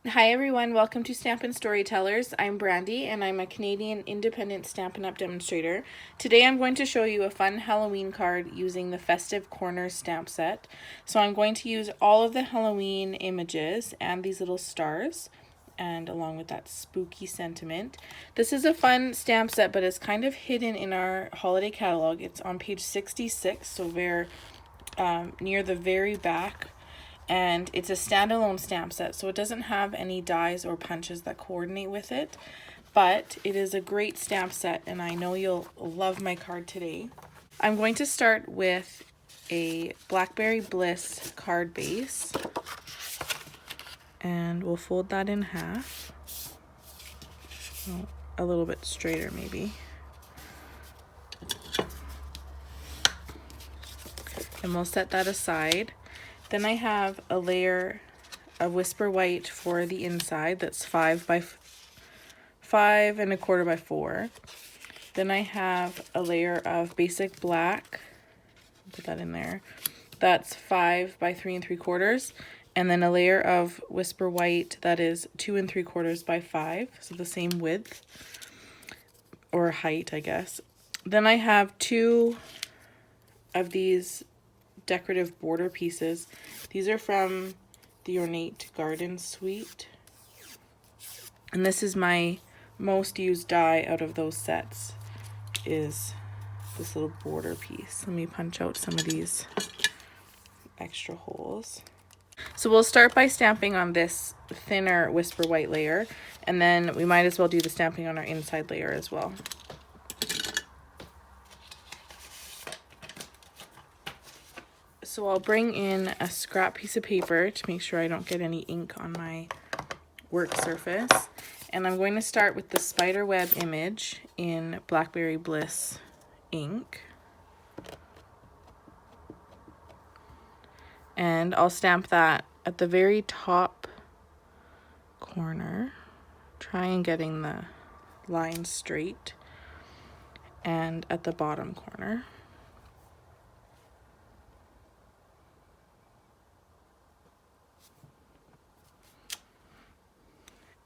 Hi everyone, welcome to Stampin' Storytellers. I'm Brandy and I'm a Canadian independent Stampin' Up! Demonstrator. Today I'm going to show you a fun Halloween card using the Festive Corners stamp set. So I'm going to use all of the Halloween images and these little stars, and along with that spooky sentiment. This is a fun stamp set, but it's kind of hidden in our holiday catalog. It's on page 66, so we're near the very back. And it's a standalone stamp set, so it doesn't have any dies or punches that coordinate with it, but it is a great stamp set and I know you'll love my card today. I'm going to start with a Blackberry Bliss card base, and we'll fold that in half, a little bit straighter maybe, and we'll set that aside. Then I have a layer of Whisper White for the inside that's 5 by 5 1/4 by 4. Then I have a layer of Basic Black, put that in there, that's 5 by 3 3/4, and then a layer of Whisper White that is 2 3/4 by 5, so the same width or height, I guess. Then I have 2 of these decorative border pieces. These are from the Ornate Garden Suite, and this is my most used die out of those sets, is this little border piece. Let me punch out some of these extra holes. So we'll start by stamping on this thinner Whisper White layer, and then we might as well do the stamping on our inside layer as well. So I'll bring in a scrap piece of paper to make sure I don't get any ink on my work surface. And I'm going to start with the spider web image in Blackberry Bliss ink. And I'll stamp that at the very top corner, try and getting the line straight, and at the bottom corner.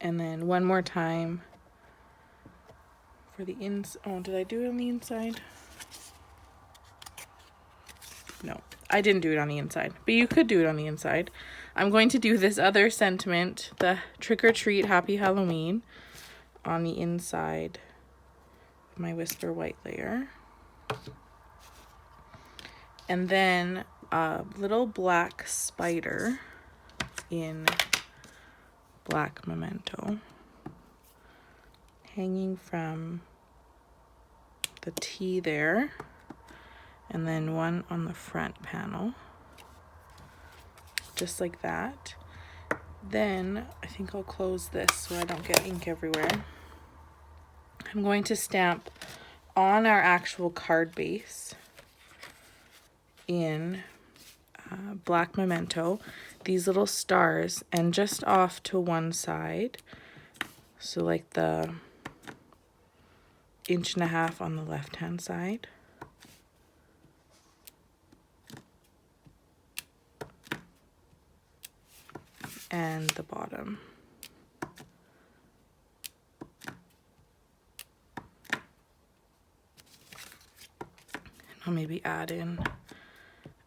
And then one more time for the oh, did I do it on the inside? No, I didn't do it on the inside, but you could do it on the inside. I'm going to do this other sentiment, the Trick or Treat Happy Halloween, on the inside of my Whisper White layer. And then a little black spider in Black Memento, hanging from the T there, and then one on the front panel, just like that. Then I think I'll close this so I don't get ink everywhere. I'm going to stamp on our actual card base in Black Memento these little stars, and just off to one side, so like the 1.5 inches on the left hand side, and the bottom. I'll maybe add in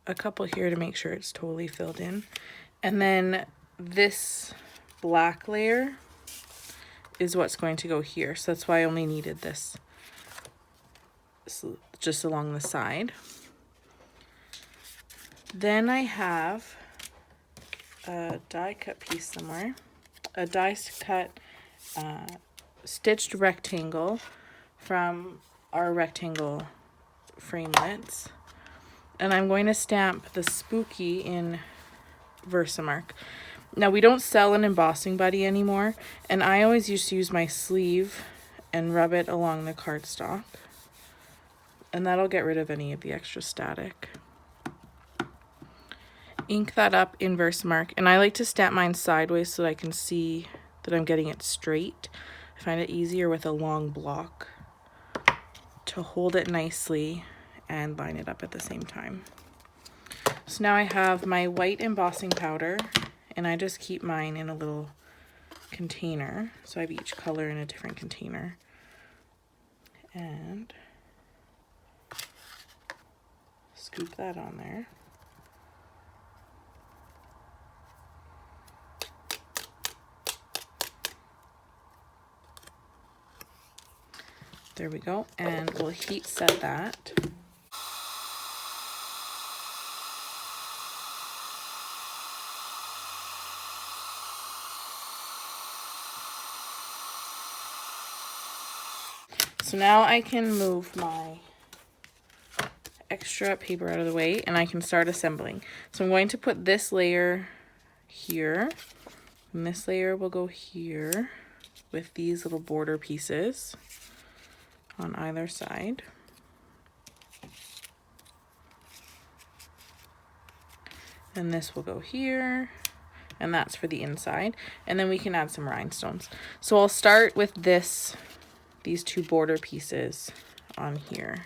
a couple here to make sure it's totally filled in. And then this black layer is what's going to go here, so that's why I only needed this just along the side. Then I have a die cut piece somewhere, a die cut stitched rectangle from our rectangle framelits, and I'm going to stamp the spooky in Versamark. Now, we don't sell an embossing buddy anymore, and I always used to use my sleeve and rub it along the cardstock, and that'll get rid of any of the extra static. Ink that up in Versamark, and I like to stamp mine sideways so that I can see that I'm getting it straight. I find it easier with a long block to hold it nicely and line it up at the same time. So now I have my white embossing powder, and I just keep mine in a little container. So I have each color in a different container. And scoop that on there. There we go, and we'll heat set that. So now I can move my extra paper out of the way and I can start assembling. So I'm going to put this layer here, and this layer will go here with these little border pieces on either side. And this will go here, and that's for the inside. And then we can add some rhinestones. So I'll start with these two border pieces on here.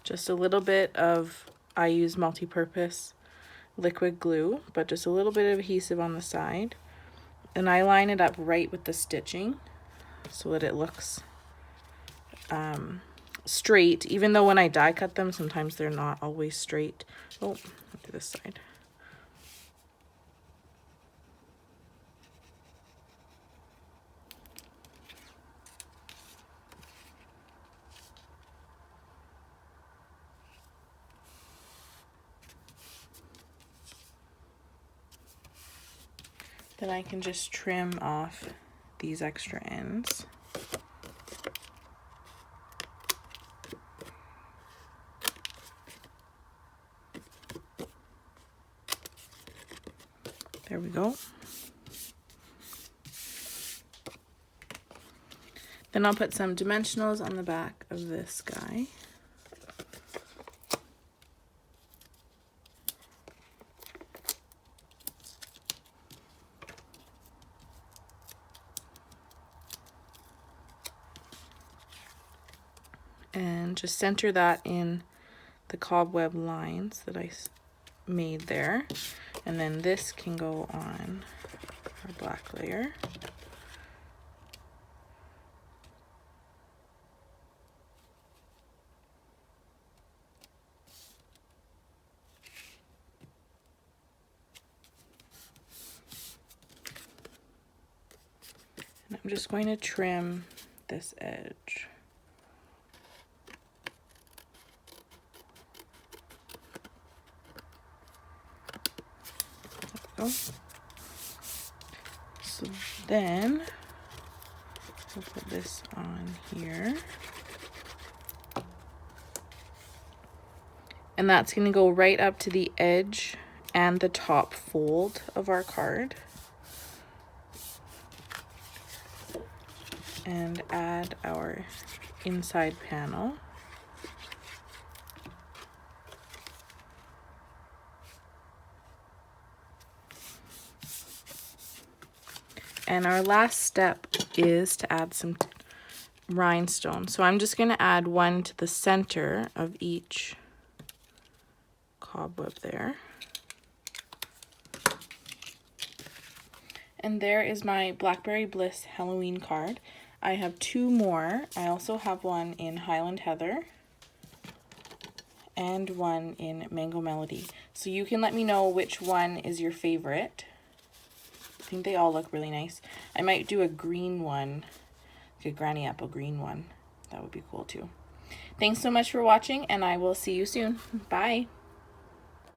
Just a little bit of, I use multi-purpose liquid glue, but just a little bit of adhesive on the side. And I line it up right with the stitching so that it looks straight, even though when I die cut them, sometimes they're not always straight. Oh, I'll do this side. Then I can just trim off these extra ends. There we go. Then I'll put some dimensionals on the back of this guy. And just center that in the cobweb lines that I made there. And then this can go on our black layer. And I'm just going to trim this edge. So then we'll put this on here, and that's going to go right up to the edge and the top fold of our card, and add our inside panel. And our last step is to add some rhinestones. So I'm just going to add one to the center of each cobweb there. And there is my Blackberry Bliss Halloween card. I have two more. I also have one in Highland Heather and one in Mango Melody. So you can let me know which one is your favorite. I think they all look really nice. I might do a green one, like a granny apple green one. That would be cool too. Thanks so much for watching, and I will see you soon. Bye.